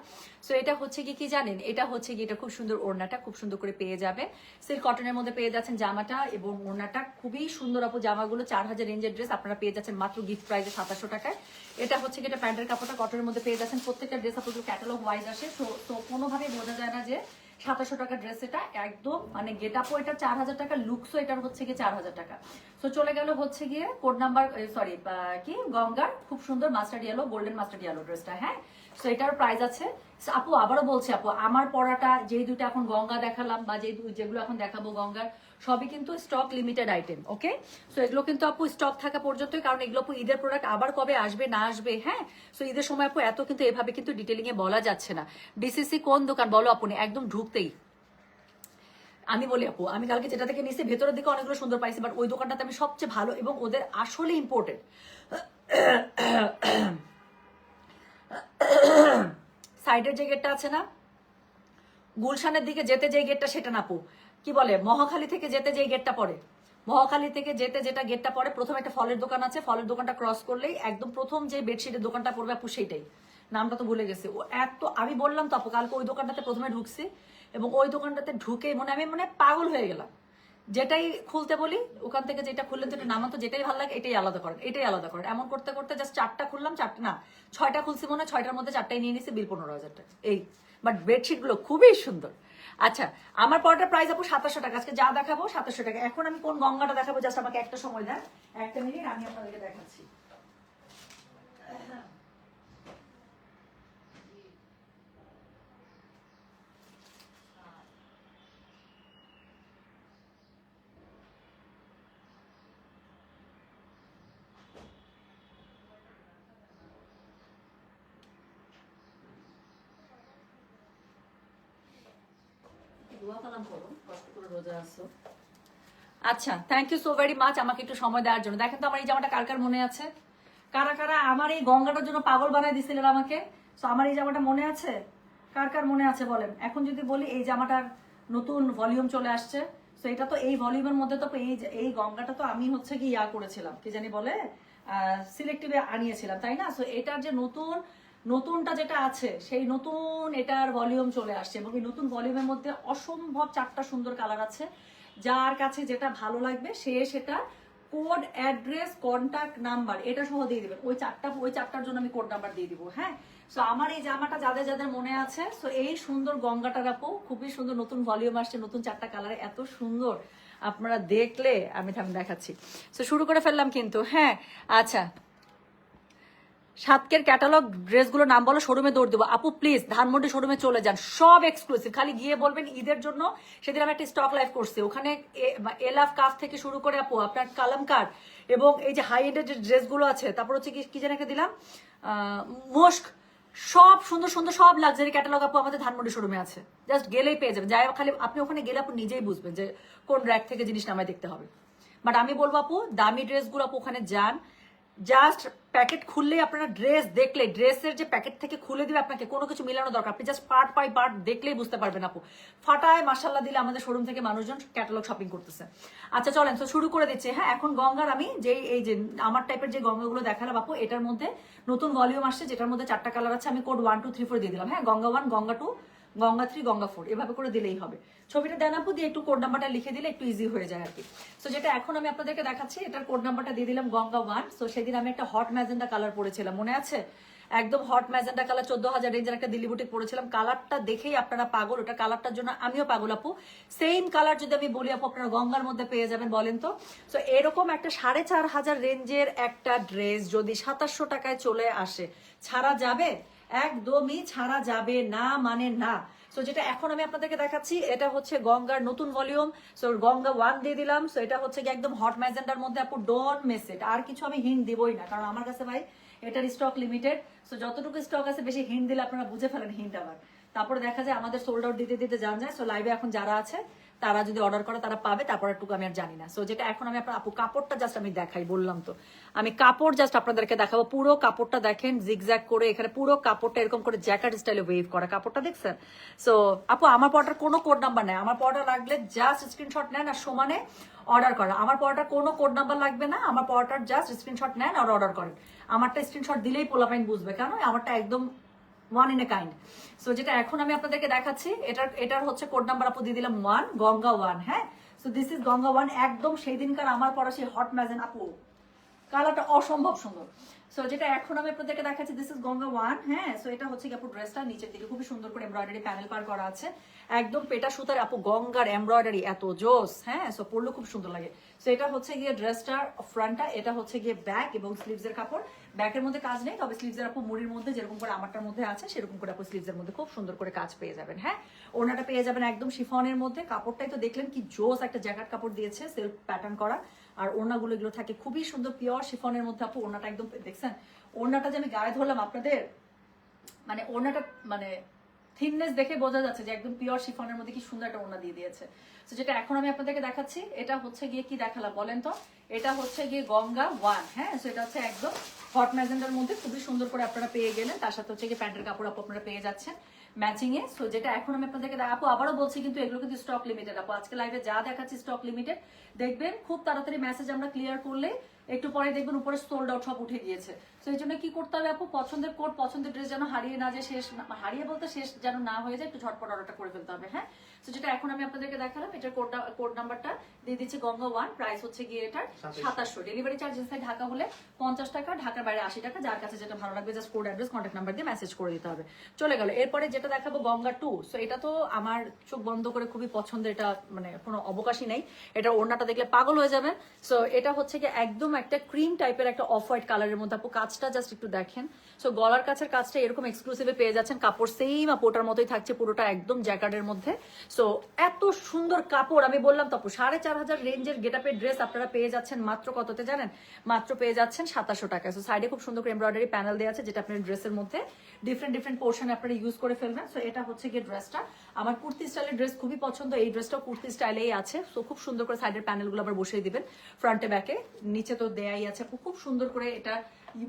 সো এটা হচ্ছে কি জানেন, এটা হচ্ছে কি, এটা খুব সুন্দর, ওড়নাটা খুব সুন্দর করে পেয়ে যাবে, সিল্ক কটনের মধ্যে পেয়ে যাচ্ছেন জামাটা এবং ওড়নাটা খুবই সুন্দর। আপু জামাগুলো 4000 রেঞ্জের ড্রেস আপনারা পেয়ে যাচ্ছেন মাত্র গিফট প্রাইসে 2700 টাকায়। এটা হচ্ছে কি, এটা প্যান্টের কাপড়টা কটনের মধ্যে পেয়ে যাচ্ছেন, প্রত্যেকটা ড্রেস আপনাদের ক্যাটালগ ওয়াইজ আসে, তো কোনোভাবেই বোঝা যায় না যে 2700 টাকা ড্রেস, এটা একদম মানে গেট আপও এটা 4000 টাকা, লুকসও এটার হচ্ছে গিয়ে 4000 টাকা। তো চলে গেল হচ্ছে গিয়ে কোড নাম্বার, সরি কি, গঙ্গার খুব সুন্দর mustard yellow, golden mustard yellow ড্রেসটা। হ্যাঁ, তো এটার প্রাইস আছে আপু, আবারও বলছি আপু, আমার পড়াটা যেই দুটো এখন গঙ্গা দেখালাম বা যেগুলো এখন দেখাবো গঙ্গার, সবই কিন্তু স্টক লিমিটেড আইটেম, ওকে? সো এগুলো কিন্তু আপু স্টক থাকা পর্যন্তই, কারণ এগুলো আপু ঈদের প্রোডাক্ট, আবার কবে আসবে না আসবে, হ্যাঁ। সো ঈদের সময় আপু এত কিন্তু এভাবে কিন্তু ডিটেলিং এ বলা যাচ্ছে না। ডিসিসি কোন দোকান বলো আপনি, একদম ঢুকতেই আমি বলি আপু, আমি কালকে যেটা থেকে নিয়েছি ভেতরের দিকে অনেকগুলো সুন্দর পাইছি, বাট ওই দোকানটাতে আমি সবচেয়ে ভালো এবং ওদের আসলে ইম্পোর্টেড সাইডের যে গেটটা আছে না, গুলশানের দিকে যেতে যে গেটটা, সেটা না আপু, কি বলে, মহাখালী থেকে যেতে যে গেটটা পড়ে, মহাখালী থেকে যেতে যেটা গেটটা পড়ে, প্রথমে একটা ফলের দোকান আছে, ফলের দোকানটা ক্রস করলেই একদম প্রথম যে বেডশিটের দোকানটা পড়বে আপু, সেইটাই, নামটা তো ভুলে গেছে। ও এত, আমি বললাম তো আপু, কালকে ওই দোকানটাতে প্রথমে ঢুকছি এবং ওই দোকানটাতে ঢুকে আমি মনে পাগল হয়ে গেলাম। যেটাই খুলতে বলি ওখান থেকে যেটা খুললেন তো এটা নামাতো, যেটাই ভালো লাগে এটাই আলাদা করেন, এটাই আলাদা করেন, এমন করতে করতে জাস্ট 4টা খুললাম, 4টা না 6টা খুলছি মনে হয়, 6টার মধ্যে 4টাই নিয়ে নিছি, বিল 15,000 টাকা এই। বাট বেডশিট গুলো খুবই সুন্দর। আচ্ছা, আমার পরটার প্রাইস আপু 2700 টাকা, আজকে যা দেখাবো 2700 টাকা। এখন আমি কোন গঙ্গাটা দেখাবো, জাস্ট আমাকে একটা সময় দেন, একটা মিনিট, আমি আপনাদেরকে দেখাচ্ছি। আচ্ছা, thank you so very much আমাকে একটু সময় দেওয়ার জন্য। দেখেন তো আমার এই জামাটা কার কার মনে আছে, কারা কারা আমার এই গঙ্গাটার জন্য পাগল বানায় দিছিলেন আমাকে। তো আমার এই জামাটা মনে আছে, কার কার মনে আছে বলেন। এখন যদি বলি এই জামাটার নতুন ভলিউম চলে আসছে, তো এটা তো এই ভলিউমের মধ্যে তো এই গঙ্গাটা তো আমি হচ্ছে কি করেছিলাম, কি জানি বলে, সিলেক্টিভে আনিয়েছিলাম, তাই না? সো এটার যে নতুনটা যেটা আছে, সেই নতুন এটার ভলিউম চলে আসছে এবং এই নতুন ভলিউমের মধ্যে অসম্ভব 4টা সুন্দর কালার আছে। যার কাছে যেটা ভালো লাগবে সে সেটা কোড, অ্যাড্রেস, কন্টাক্ট নাম্বার এটা সহ দিয়ে দিবেন। ওই 4টার জন্য আমি কোড নাম্বার দিয়ে দিব, হ্যাঁ। সো আমার এই জামাটা যাদের যাদের মনে আছে, সো এই সুন্দর গঙ্গাটা রাখো, খুবই সুন্দর, নতুন ভলিউম আসছে, নতুন 4টা কালারে, এত সুন্দর আপনারা দেখলে আমি দেখাচ্ছি। সো শুরু করে ফেললাম কিন্তু, হ্যাঁ। আচ্ছা, সাতকের ক্যাটালগ ড্রেসগুলো নাম বলো, শোরুমে দৌড় দেবো আপু, প্লিজ ধানমন্ডি শোরুমে চলে যান, সব এক্সক্লুসিভ। খালি গিয়ে বলবেন ঈদের জন্য, সেদিন আমি একটা স্টক লাইভ করছি, ওখানে এলাফ কাফ থেকে শুরু করে আপু আপনার কালামকার এবং এই যে হাই এন্ডের যে ড্রেসগুলো আছে, তারপর হচ্ছে কি যেন একটা দিলাম মোস্ক, সব সুন্দর সুন্দর সব লাক্সারি ক্যাটালগ আপু আমাদের ধানমন্ডি শোরুমে আছে, জাস্ট গেলেই পেয়ে যাবেন। যাই খালি আপনি ওখানে গেলে আপু নিজেই বুঝবেন যে কোন র্যাক থেকে জিনিস নামায় দেখতে হবে। বাট আমি বলবো আপু, দামি ড্রেসগুলো আপু ওখানে যান, জাস্ট প্যাকেট খুললেই আপনারা ড্রেস দেখলে, ড্রেসের যে প্যাকেট থেকে খুলে দিবে আপনাকে, কোনো কিছু মিলানো দরকার, আপনি জাস্ট পার্ট বাই পার্ট দেখলেই বুঝতে পারবেন আপু। ফাটায় মাশাল্লাহ দিলে আমাদের শোরুম থেকে মানুষজন ক্যাটালগ শপিং করতেছে। আচ্ছা চলেন, তো শুরু করে দিচ্ছি। হ্যাঁ, এখন গঙ্গার আমি এই যে আমার টাইপের যে গঙ্গাগুলো দেখালাম আপু, এটার মধ্যে নতুন ভলিউম আসছে, যেটার মধ্যে 4টা কালার আছে, আমি কোড 1 2 3 4 দিয়ে দিলাম। হ্যাঁ, গঙ্গা 1, গঙ্গা 2, গঙ্গা 3, গঙ্গা 4 এভাবে করে দিলেই হবে। ছবিটা দেন আপু, দিয়ে একটু কোড নাম্বারটা লিখে দিলে একটু ইজি হয়ে যায় আর কি। সো যেটা এখন আমি আপনাদেরকে দেখাচ্ছি, এটার কোড নাম্বারটা দিয়ে দিলাম গঙ্গা 1। সো সেদিন আমি একটা হট ম্যাজেন্ডা কালার পরেছিলাম, মনে আছে? একদম হট ম্যাজেন্ডা কালার, 14,000 রেঞ্জের একটা দিল্লি বুটিক পরেছিলাম, কালারটা দেখেই আপনারা পাগল, ওটা কালারটার জন্য আমিও পাগল আপু। সেম কালার যদি আমি বলি আপু, আপনারা গঙ্গার মধ্যে পেয়ে যাবেন, বলেন তো। সো এরকম একটা 4,500 রেঞ্জের একটা ড্রেস যদি 2700 টাকায় চলে আসে, ছাড়া যাবে? একদমই ছাড়া যাবে না, মানে না। সো যেটা এখন আমি আপনাদেরকে দেখাচ্ছি, এটা হচ্ছে গঙ্গার নতুন ভলিউম। সো গঙ্গা 1 দিয়ে দিলাম। সো এটা হচ্ছে একদম হট ম্যাজেন্ডার মধ্যে আপু, ডোন্ট মিস ইট। আর কিছু আমি হিন্ট দিবই না, কারণ আমার কাছে ভাই এটার স্টক লিমিটেড। সো যতটুকু স্টক আছে, বেশি হিন্ট দিলে আপনারা বুঝে ফেলেন হিন্ট আবার, তারপরে দেখা যায় আমাদের সোল্ড আউট দিতে দিতে জান যায়। সো লাইভে এখন যারা আছে তারা যদি অর্ডার করে তারা পাবে, তারপর একটু আমি আর জানি না। সো যেটা এখন আমি আপনার আপু কাপড়টা জাস্ট আমি দেখাই, বললাম তো আমি কাপড় জাস্ট আপনাদেরকে দেখাবো। পুরো কাপড়টা দেখেন জিগজ্যাগ করে, এখানে পুরো কাপড়টা এরকম করে জ্যাকেট স্টাইলে ওয়েভ করা কাপড়টা দেখছেন। সো আপু আমার পড়াটার কোনো কোড নাম্বার নেই, আমার পড়াটা লাগলে জাস্ট স্ক্রিনশট নেন আর সমানে অর্ডার করা। আমার পড়াটার কোনো কোড নাম্বার লাগবে না, আমার পড়াটার জাস্ট স্ক্রিনশট নেন আর অর্ডার করেন। আমারটা স্ক্রিনশট দিলেই পোলাপাইন বুঝবে, কেন আমারটা একদম one in a kind. So যেটা এখন আমি আপনাদেরকে দেখাচ্ছি এটার হচ্ছে কোড নাম্বার আপু দিয়ে দিলাম 1 গঙ্গা 1। হ্যাঁ, সো দিস ইজ গঙ্গা 1, একদম সেই দিনকার আমার পড়া সেই হট ম্যাজেন আপু, কালারটা অসম্ভব সুন্দর। সো যেটা এখন আমি আপনাদেরকে দেখাচ্ছি দিস ইজ গঙ্গা 1। হ্যাঁ, সো এটা হচ্ছে কি আপু ড্রেসটা নিচের দিকে খুবই সুন্দর করে এমব্রয়ডারি প্যানেল পার করা আছে, একদম পেটা সুতার আপু গঙ্গার এমব্রয়ডারি এত জোস। হ্যাঁ, সো পরলেও খুব সুন্দর লাগে। সো এটা হচ্ছে গিয়ে ড্রেসটার ফ্রন্টটা, এটা হচ্ছে গিয়ে ব্যাক এবং স্লিভসের কাপড়। ব্যাকের মধ্যে কাজ নেই, তবে স্লিভসের আপু মুড়ির মধ্যে যেরকম করে আমারটার মধ্যে আছে সেরকম করে আপু স্লিভসের মধ্যে খুব সুন্দর করে কাজ পেয়ে যাবেন। হ্যাঁ, ওড়নাটা পেয়ে যাবেন একদম শিফনের মধ্যে। কাপড়টাই তো দেখলেন কি জোস একটা জ্যাকেট কাপড় দিয়েছে সেলফ প্যাটার্ন করা। আর ওড়নাগুলো এগুলো থাকে খুবই সুন্দর পিওর শিফনের মধ্যে আপু। ওড়নাটা একদম দেখছেন, ওড়নাটা যে আমি গায়ে ধরলাম আপনাদের, মানে ওড়নাটা মানে থিননেস দেখে বোঝা যাচ্ছে যে একদম পিওর শিফনের মধ্যে কি সুন্দর একটা ওড়না দিয়ে দিয়েছে। তো যেটা এখন আমি আপনাদেরকে দেখাচ্ছি এটা হচ্ছে গিয়ে কি দেখালাম বলেন তো, এটা হচ্ছে গিয়ে গঙ্গা 1। হ্যাঁ, সো এটা হচ্ছে একদম হট ম্যাজেন্ডার মধ্যে খুবই সুন্দর করে আপনারা পেয়ে গেলেন, তার সাথে হচ্ছে গিয়ে প্যান্টের কাপড় আপু আপনারা পেয়ে যাচ্ছেন ম্যাচিং এ। সো যেটা এখন আমি আপনাদেরকে আপু আবারও বলছি কিন্তু এগুলো কিন্তু স্টক লিমিটেড আপু, আজকে লাইভে যা দেখাচ্ছি স্টক লিমিটেড। দেখবেন খুব তাড়াতাড়ি মেসেজ আমরা ক্লিয়ার করলে একটু পরে দেখবেন উপরে সোল্ড আউট সব উঠে গিয়েছে। তো এই জন্য কি করতে হবে আপু, পছন্দের কোড পছন্দের ড্রেস যেন হারিয়ে না যায়, শেষ হারিয়ে বলতে শেষ যেন না হয়ে যায়, একটু ঝটপট অর্ডারটা করে ফেলতে হবে। হ্যাঁ, তো যেটা এখন আমি আপনাদেরকে দেখালাম এটার কোড নাম্বারটা দিয়ে দিচ্ছে গঙ্গা 1, প্রাইস হচ্ছে গিয়ে এটার 2700। ডেলিভারি চার্জ ইনসাইড ঢাকা হলে 50 টাকা, ঢাকার বাইরে 80 টাকা। যার কাছে যেটা ভালো লাগবে just code address contact number দিয়ে মেসেজ করে দিতে হবে, চলে গেল। এরপরে যেটা দেখাবো গঙ্গা 2। সো এটা তো আমার চোখ বন্ধ করে খুবই পছন্দের, এটা মানে কোনো অবকাশই নেই, এটা ওড়নাটা দেখলে পাগল হয়ে যাবেন। সো এটা হচ্ছে কি একদম একটা ক্রিম টাইপের একটা অফ হোয়াইট কালারের মধ্যে আপু, কাজটা জাস্ট একটু দেখেন। সো গলার কাছের কাজটা এরকম এক্সক্লুসিভে পেয়ে যাচ্ছেন, কাপড় সেম আপোটার মতোই থাকছে পুরোটা একদম জ্যাকেটের মধ্যে। সো এত সুন্দর কাপড়, আমি বললাম তো আপু 4500 রেঞ্জের গেটআপের ড্রেস আপনারা পেয়ে যাচ্ছেন মাত্র কততে জানেন, মাত্র পেয়ে যাচ্ছেন 2700 টাকায়। সো সাইডে খুব সুন্দর করে এমব্রয়ডারি প্যানেল দেওয়া আছে, যেটা আপনার ড্রেসের মধ্যে ডিফারেন্ট পোর্শনে আপনারা ইউজ করে ফেলবেন। সো এটা হচ্ছে গিয়ে ড্রেসটা, আমার কুর্তি স্টাইলের ড্রেস খুবই পছন্দ, এই ড্রেসটাও কুর্তি স্টাইলেই আছে। সো খুব সুন্দর করে সাইডের প্যানেলগুলো আবার বসিয়ে দিবেন ফ্রন্টে ব্যাকে, নিচে তো দেয়াই আছে আপু, খুব সুন্দর করে এটা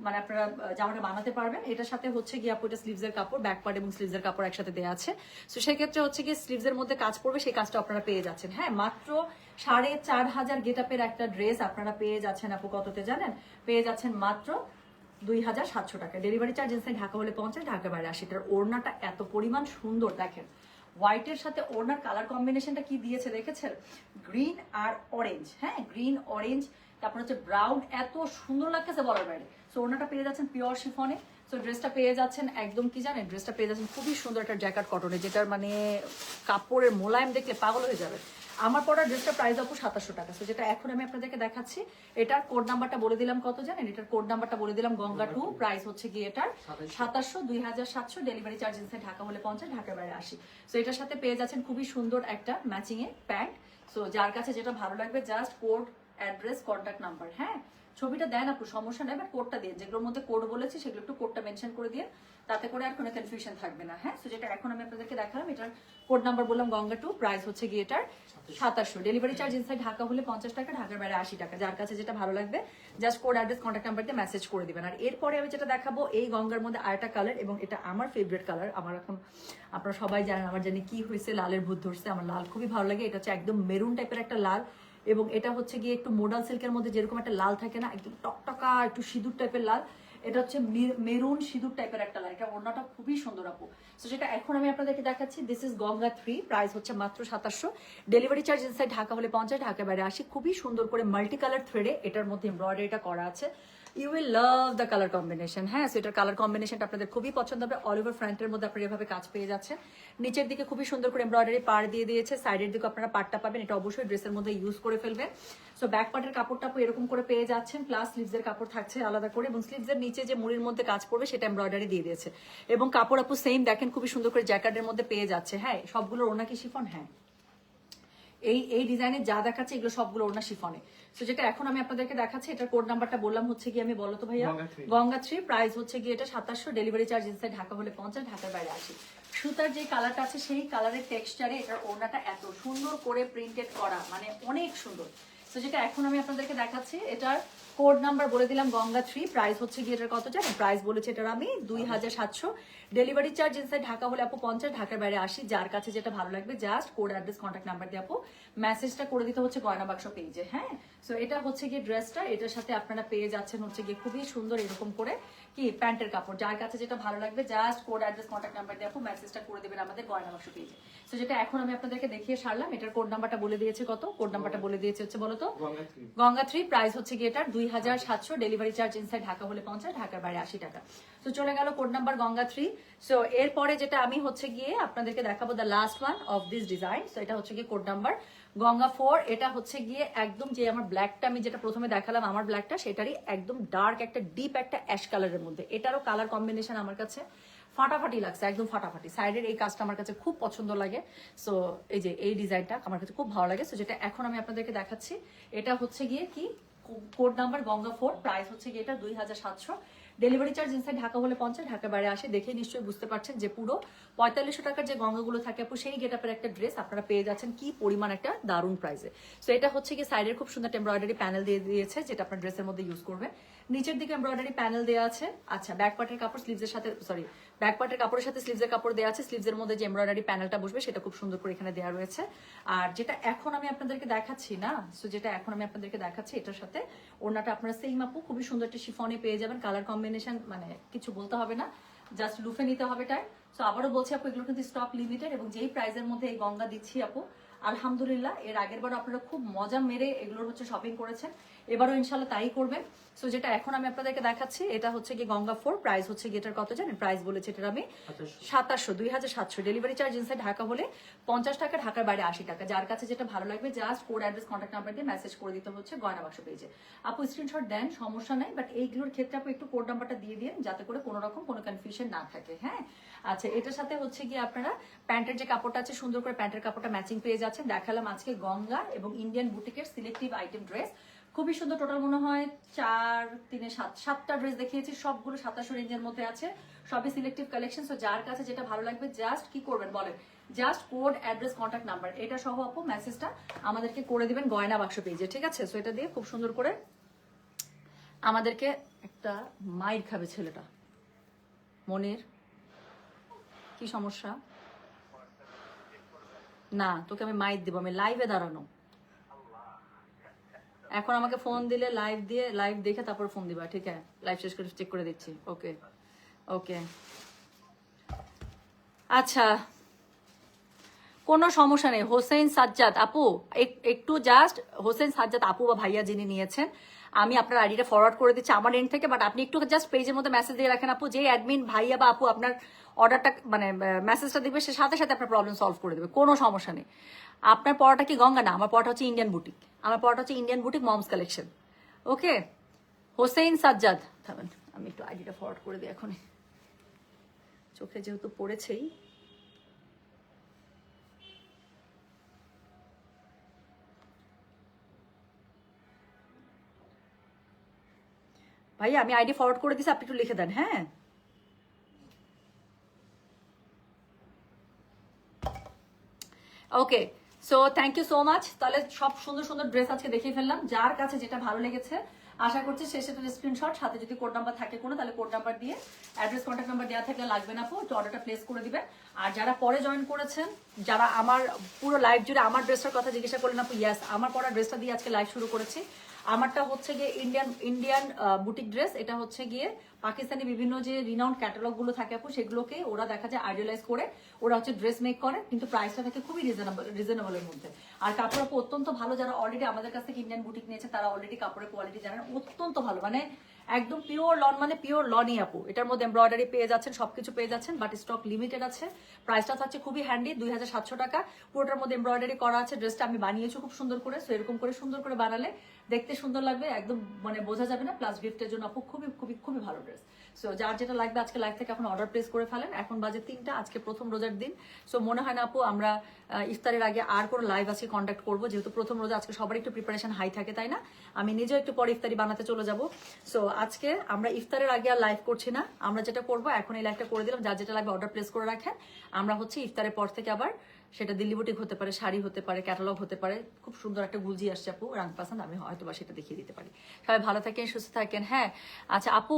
মানে আপনারা জামাটা বানাতে পারবেন। এটার সাথে হচ্ছে গিয়ে আপু এটা স্লিভসের কাপড়, ব্যাক পার্ট এবং স্লিভসের কাপড় একসাথে দেওয়া আছে। সো সেক্ষেত্রে হচ্ছে গিয়ে স্লিভসের মধ্যে কাজ পড়বে, সেই কাজটা আপনারা পেয়ে যাচ্ছেন। হ্যাঁ, মাত্র 4500 গেটআপের একটা ড্রেস আপনারা পেয়ে যাচ্ছেন আপু কততে জানেন, পেয়ে যাচ্ছেন মাত্র 2700 টাকা। ডেলিভারি চার্জ ইনসাইড ঢাকা হলে 50, ঢাকা বাইরে 80। এটার ওড়নাটা এত পরিমাণ সুন্দর দেখেন, হোয়াইটের সাথে ওড়নার কালার কম্বিনেশনটা কি দিয়েছে দেখেছেন, গ্রিন আর অরেঞ্জ। হ্যাঁ, গ্রিন অরেঞ্জ, তারপর হচ্ছে ব্রাউন, এত সুন্দর লাগতেছে বলার বাইরে। সো ওড়নাটা পেয়ে যাচ্ছেন পিওর শিফনে। সো ড্রেসটা পেয়ে যাচ্ছেন একদম কি জানেন, ড্রেসটা পেয়ে যাচ্ছেন খুবই সুন্দর একটা জ্যাকেট কটনে, যেটার মানে কাপড়ের মোলায়েম দেখলে পাগল হয়ে যাবে। আমার পড়া ড্রেসটা প্রাইস আপু 2700 টাকা। সো যেটা এখন আমি আপনাদেরকে দেখাচ্ছি এটার কোড নাম্বারটা বলে দিলাম কত জানেন, এটার কোড নাম্বারটা বলে দিলাম গঙ্গা 2, প্রাইস হচ্ছে গিয়ে এটার 2700, 2700। ডেলিভারি চার্জ ইনসাইড ঢাকা হলে 50, ঢাকার বাইরে 80। সো এটার সাথে পেয়ে যাচ্ছেন খুবই সুন্দর একটা ম্যাচিং এ প্যান্ট। সো যার কাছে যেটা ভালো লাগবে just code address contact number, হ্যাঁ ছবিটা দেন আপু সমস্যা নেই, বাট কোডটা দিয়ে, যেগুলোর মধ্যে কোড বলেছি সেগুলো একটু কোডটা মেনশন করে দিয়ে, তাতে করে আর কোনো কনফিউশন থাকবে না। হ্যাঁ, সো যেটা এখন আমি আপনাদেরকে দেখালাম এটার কোড নাম্বার বললাম গঙ্গা 2, প্রাইস হচ্ছে গিয়ে এটার 2700। ডেলিভারি চার্জ ইনসাইড ঢাকা হলে 50 টাকা, ঢাকার বাইরে 80 টাকা। যার কাছে যেটা ভালো লাগবে just code address contact number দিয়ে মেসেজ করে দিবেন। আর এরপরে আমি যেটা দেখাবো এই গঙ্গার মধ্যে আরেকটা কালার, এবং এটা আমার ফেভারিট কালার। আমার এখন আপনারা সবাই জানেন আমার জানি কি হয়েছে, লালের ভূত ধরছে, আমার লাল খুবই ভালো লাগে। এটা হচ্ছে একদম মেরুন টাইপের একটা লাল, এবং এটা হচ্ছে গিয়ে একটু মোডাল সিল্কের মধ্যে যেরকম একটা লাল থাকে না, একদম টকটকা একটু সিঁদুর টাইপের লাল, এটা হচ্ছে মেরুন সিঁদুর টাইপের একটা লাল। এটা ওড়নাটা খুবই সুন্দর আপু। সো যেটা এখন আমি আপনাদেরকে দেখাচ্ছি দিস ইজ গঙ্গা 3, প্রাইস হচ্ছে মাত্র 2700। ডেলিভারি চার্জ ইনসাইড ঢাকা হলে 50, ঢাকা বাইরে 80। খুবই সুন্দর করে মাল্টি কালার থ্রেডে এটার মধ্যে এমব্রয়ডারিটা করা আছে। You will love the colour combination. হ্যাঁ, সো এটার কালার কম্বিনেশনটা আপনাদের খুবই পছন্দ হবে। অল ওভার ফ্রন্টের মধ্যে আপনারা এভাবে কাজ পেয়ে যাচ্ছেন, নিচের দিকে খুবই সুন্দর করে এমব্রয়ডারি পার দিয়ে দিয়েছে, সাইডের দিকে আপনারা পাটটা পাবেন, এটা অবশ্যই ড্রেসের মধ্যে ইউজ করে ফেলবেন। সো ব্যাক পার্টের কাপড়টা এরকম করে পেয়ে যাচ্ছেন, প্লাস স্লিভসের কাপড় থাকছে আলাদা করে, এবং স্লিভসের নিচে যে মুড়ির মধ্যে কাজ পড়বে সেটা এমব্রয়ডারি দিয়ে দিয়েছে, এবং কাপড় আপু সেম দেখেন খুবই সুন্দর করে জ্যাকেটের মধ্যে পেয়ে যাচ্ছে। হ্যাঁ, সবগুলোর ওনা কি শিফন, হ্যাঁ এই ডিজাইনের যা দেখাচ্ছে এগুলো সবগুলো ওড়না শিফনে। তো যেটা এখন আমি আপনাদেরকে দেখাচ্ছি, এটার কোড নাম্বারটা বললাম হচ্ছে কি, আমি বলো তো ভাইয়া, গঙ্গা 3, প্রাইস হচ্ছে গিয়ে এটা 2700, ডেলিভারি চার্জ ইনসাইড ঢাকা হলে 50, ঢাকার বাইরে 80। সুতার যে কালারটা আছে সেই কালারের টেক্সচারে এটার ওড়নাটা এত সুন্দর করে প্রিন্টেড করা, মানে অনেক সুন্দর। তো যেটা এখন আমি আপনাদেরকে দেখাচ্ছি, এটার কোড নাম্বার বলে দিলাম গঙ্গা 3, প্রাইস হচ্ছে গিয়ে এটার কত জানেন, প্রাইস বলেছে এটার আমি 2700, ডেলিভারি চার্জ ইনসাইড ঢাকা হলে আপু 50, ঢাকার বাইরে 80। যার কাছে যেটা ভালো লাগবে just code, address, contact number দিয়ে আপু মেসেজটা করে দিতে হচ্ছে গয়না বাক্স পেজে। হ্যাঁ, সো এটা হচ্ছে গিয়ে ড্রেসটা, এটার সাথে আপনারা পেয়ে যাচ্ছেন হচ্ছে গিয়ে খুবই সুন্দর এরকম করে কি প্যান্টের কাপড়। যার কাছে যেটা ভালো লাগবে just code, address, contact number দিয়ে আপু মেসেজটা করে দেবেন আমাদের গয়না বাক্স পেজে। সো যেটা এখন আমি আপনাদেরকে দেখিয়ে সারলাম, এটার কোড নাম্বারটা বলে দিয়েছে কত, কোড নাম্বারটা বলে দিয়েছে হচ্ছে বলো তো গঙ্গা 3, প্রাইস হচ্ছে গিয়ে এটার 2700, ডেলিভারি চার্জ ইনসাইড ঢাকা হলে 50, ঢাকার বাইরে 80 টাকা। তো চলে গেল কোড নাম্বার গঙ্গা 3। সো এরপরে যেটা আমি হচ্ছে গিয়ে আপনাদেরকে দেখাবো the last one of this design. So এটা হচ্ছে গিয়ে কোড নাম্বার গঙ্গা 4। এটা হচ্ছে গিয়ে একদম যে আমার ব্ল্যাকটা আমি যেটা প্রথমে দেখালাম আমার ব্ল্যাকটা, সেটারই একদম ডার্ক একটা ডিপ একটা অ্যাশ কালারের মধ্যে। এটারও কালার কম্বিনেশন আমার কাছে ফাটাফাটি লাগছে, একদম ফাটাফাটি। সাইডের এই কাজটা আমার কাছে খুব পছন্দ লাগে। সো এই যে এই ডিজাইনটা আমার কাছে খুব ভালো লাগে। সো যেটা এখন আমি আপনাদেরকে দেখাচ্ছি, এটা হচ্ছে গিয়ে কি কোড নাম্বার গঙ্গা 4, প্রাইস হচ্ছে গিয়ে এটা 2700, ডেলিভারি চার্জ ইনসাইড ঢাকা হলে 50, ঢাকার বাইরে আসে। দেখে নিশ্চয়ই বুঝতে পারছেন যে পুরো 4500 টাকার যে গঙ্গাগুলো থাকে আপু, সেই গেটআপের একটা ড্রেস আপনারা পেয়ে যাচ্ছেন কি পরিমাণ একটা দারুণ প্রাইসে। সো এটা হচ্ছে কি সাইডের খুব সুন্দর এমব্রয়ডারি প্যানেল দিয়ে দিয়েছে, যেটা আপনার ড্রেসের মধ্যে ইউজ করবে। নিচের দিকে এমব্রয়ডারি প্যানেল দেওয়া আছে। আচ্ছা, ব্যাক পার্টের কাপড় স্লিভসের সাথে, সরি, ব্যাক পার্টের কাপড়ের সাথে স্লিভসের কাপড় দেওয়া আছে। স্লিভসের মধ্যে যে এমব্রয়ডারি প্যানেলটা বসবে সেটা খুব সুন্দর করে এখানে দেওয়া রয়েছে। আর যেটা এখন আমি আপনাদেরকে দেখাচ্ছি না, সো যেটা এখন আমি আপনাদেরকে দেখাচ্ছি, এটার সাথে ওড়নাটা আপনারা সেম আপু খুবই সুন্দর একটা শিফনে পেয়ে যাবেন। কালার কম্বিনেশন মানে কিছু বলতে হবে না, জাস্ট লুফে নিতে হবে টাইম। সো আবারও বলছি আপু, এগুলো কিন্তু স্টক লিমিটেড, এবং যেই প্রাইসের মধ্যে এই গঙ্গা দিচ্ছি আপু, আলহামদুলিল্লাহ এর আগের বারও আপনারা খুব মজা মেরে এগুলোর হচ্ছে শপিং করেছেন, এবারও ইনশাল্লাহ তাই করবেন। সো যেটা এখন আমি আপনাদেরকে দেখাচ্ছি, এটা হচ্ছে কি গঙ্গা 4, প্রাইস হচ্ছে কি এটার কত জানেন, প্রাইস বলেছে এটার আমি 2700, ডেলিভারি চার্জ ইনসাইড ঢাকা হলে 50 টাকা, ঢাকার বাইরে 80 টাকা। যার কাছে যেটা ভালো লাগবে just code, address, contact number দিয়ে মেসেজ করে দিতে হচ্ছে গয়না বাক্স পেজে। আপু স্ক্রিনশট দেন, সমস্যা নাই, বাট এইগুলোর ক্ষেত্রে আপু একটু কোড নাম্বারটা দিয়ে দিন যাতে করে কোনো রকম কোনো কনফিউশন না থাকে। হ্যাঁ, আচ্ছা, এটার সাথে হচ্ছে কি আপনারা প্যান্টের যে কাপড়টা আছে সুন্দর করে প্যান্টের কাপড়টা ম্যাচিং পেয়ে যাচ্ছেন। দেখালাম আজকে গঙ্গা এবং ইন্ডিয়ান বুটিকের সিলেক্টিভ আইটেম ড্রেস, খুবই সুন্দর। টোটাল মনে হয় 4, 3, 7টা ড্রেস দেখিয়েছি, সবগুলো 2700 রেঞ্জের মধ্যে আছে, সবই সিলেক্টিভ কালেকশন। সো যার কাছে যেটা ভালো লাগবে জাস্ট কি করবেন বলেন, just code, address, contact number এটা সহ আপু মেসেজটা আমাদেরকে করে দিবেন গয়না বাক্স পেজে, ঠিক আছে? সো এটা দিয়ে খুব সুন্দর করে আমাদেরকে একটা মাইর খাবে ছেলেটা। মনির, কি সমস্যা? না, তোকে আমি মাইর দিব, আমি লাইভে দাঁড়ানো। এখন আমাকে ফোন দিলে লাইভ দেখে তারপর ফোন দিবা, ঠিক আছে? লাইভ শেষ করে চেক করে দিচ্ছি। ওকে ওকে, আচ্ছা, কোনো সমস্যা নেই। হোসেন সাজ্জাদ আপু, একটু জাস্ট হোসেন সাজ্জাদ আপু বা ভাইয়া যিনি নিয়েছেন, আমি আপনার আইডিটা ফরওয়ার্ড করে দিচ্ছি আমার এন্ড থেকে, বাট আপনি একটু জাস্ট পেজের মধ্যে মেসেজ দিয়ে রাখেন আপু, যে অ্যাডমিন ভাইয়া বা আপু আপনার অর্ডারটা মানে মেসেজটা দিবে, সে সাথে সাথে আপনার প্রবলেম সলভ করে দেবে, কোনো সমস্যা নেই। আপনার পড়াটা কি গঙ্গা? না, আমার পড়াটা হচ্ছে ইন্ডিয়ান বুটিক, আমার পড়াটা হচ্ছে ইন্ডিয়ান বুটিক মমস কালেকশন। ওকে, হোসেন সাজ্জাদ, থামেন আমি একটু আইডিটা ফরওয়ার্ড করে দিই এখনই, চোখে যেহেতু পড়েছেই। ভাইয়া আমি আইডি ফরওয়ার্ড করে দিছি, আপনি একটু লিখে দেন। হ্যাঁ, okay, so thank you so much. তাহলে সব সুন্দর সুন্দর ড্রেস আজকে দেখিয়ে ফেললাম। যার কাছে যেটা ভালো লেগেছে আশা করছি সে সেটার স্ক্রিনশট, সাথে যদি কোড নাম্বার থাকে কোনো, তাহলে কোড নাম্বার দিয়ে, অ্যাড্রেস, কন্ট্যাক্ট নাম্বার দেওয়া থাকলে লাগবে না আপু, তো অর্ডারটা প্লেস করে দিবেন। আর যারা পরে জয়েন করেছেন, যারা আমার পুরো লাইভ জুড়ে আমার ড্রেসটার কথা জিজ্ঞাসা করলেন আপু, ইয়াস, আমার পরা ড্রেসটা দিয়ে আজকে লাইভ শুরু করেছি। আমারটা হচ্ছে গিয়ে ইন্ডিয়ান বুটিক ড্রেস। এটা হচ্ছে গিয়ে পাকিস্তানি বিভিন্ন যে রিনাউন্ড ক্যাটালগ গুলো থাকে আপু, সেগুলোকে ওরা দেখা যায় আইডিয়ালাইজ করে ওরা হচ্ছে ড্রেস মেক করে, কিন্তু প্রাইসটা থাকে খুবই রিজনেবলের মধ্যে। আর কাপড় আপু অত্যন্ত ভালো, যারা অলরেডি আমাদের কাছ থেকে ইন্ডিয়ান বুটিক নিয়েছে তারা অলরেডি কাপড়ের কোয়ালিটি জানেন, অত্যন্ত ভালো, মানে একদম পিওর লন, মানে পিওর লনই আপু। এটার মধ্যে এমব্রয়ডারি পেয়ে যাচ্ছেন, সবকিছু পেয়ে যাচ্ছেন, বাট স্টক লিমিটেড আছে। প্রাইসটা থাকছে খুবই হ্যান্ডি, 2700 টাকা। পুরোটার মধ্যে এমব্রয়ডারি করা আছে। ড্রেসটা আমি বানিয়েছি খুব সুন্দর করে, সো এরকম করে সুন্দর করে বানালে দেখতে সুন্দর লাগবে, একদম মানে বোঝা যাবে না, প্লাস গিফটের জন্য আপু খুবই খুবই খুবই ভালো ড্রেস। সো যার যেটা লাগবে আজকে লাইভ থেকে এখন অর্ডার প্লেস করে ফেলেন। এখন বাজে 3টা, আজকে প্রথম রোজার দিন। সো মনে হয় না আপু আমরা ইফতারের আগে আর কোনো লাইভ আজকে কন্ট্যাক্ট করবো, যেহেতু প্রথম রোজা, আজকে সবার একটু প্রিপারেশন হাই থাকে, তাই না? আমি নিজেও একটু পরে ইফতারি বানাতে চলে যাব। সো আজকে আমরা ইফতারের আগে আর লাইভ করছি না, আমরা যেটা করবো এখন এই লাইভটা করে দিলাম, যার যেটা লাগবে অর্ডার প্লেস করে রাখেন। আমরা হচ্ছে ইফতারের পর থেকে আবার, সেটা দিল্লি বুটিক হতে পারে, শাড়ি হতে পারে, ক্যাটালগ হতে পারে, খুব সুন্দর একটা গুলজি আসছে আপু রাং পাসান, আমি হয়তো বা সেটা দেখিয়ে দিতে পারি। সবাই ভালো থাকেন, সুস্থ থাকেন। হ্যাঁ আচ্ছা আপু,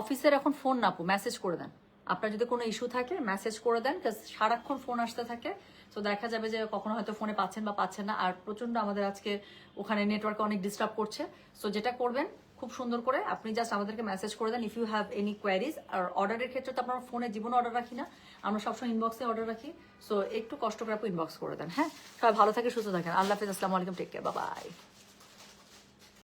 অফিসের এখন ফোন না আপু, মেসেজ করে দেন। আপনার যদি কোনো ইস্যু থাকে মেসেজ করে দেন, সারাক্ষণ ফোন আসতে থাকে। তো দেখা যাবে যে কখনো হয়তো ফোনে পাচ্ছেন বা পাচ্ছেন না, আর প্রচন্ড আমাদের আজকে ওখানে নেটওয়ার্কে অনেক ডিস্টার্ব করছে। সো যেটা করবেন খুব সুন্দর করে আপনি জাস্ট আমাদেরকে মেসেজ করে দেন if you have any queries. আর অর্ডারের ক্ষেত্রে তো আপনার ফোনে জীবনে অর্ডার রাখি না, আমরা সবসময় ইনবক্সে অর্ডার রাখি। সো একটু কষ্ট করে আপু ইনবক্স করে দেন। হ্যাঁ সবাই ভালো থাকে, সুস্থ থাকেন। আল্লাহ হাফিজ, আসসালামু আলাইকুম, টেক কেয়ার, বাই বাই।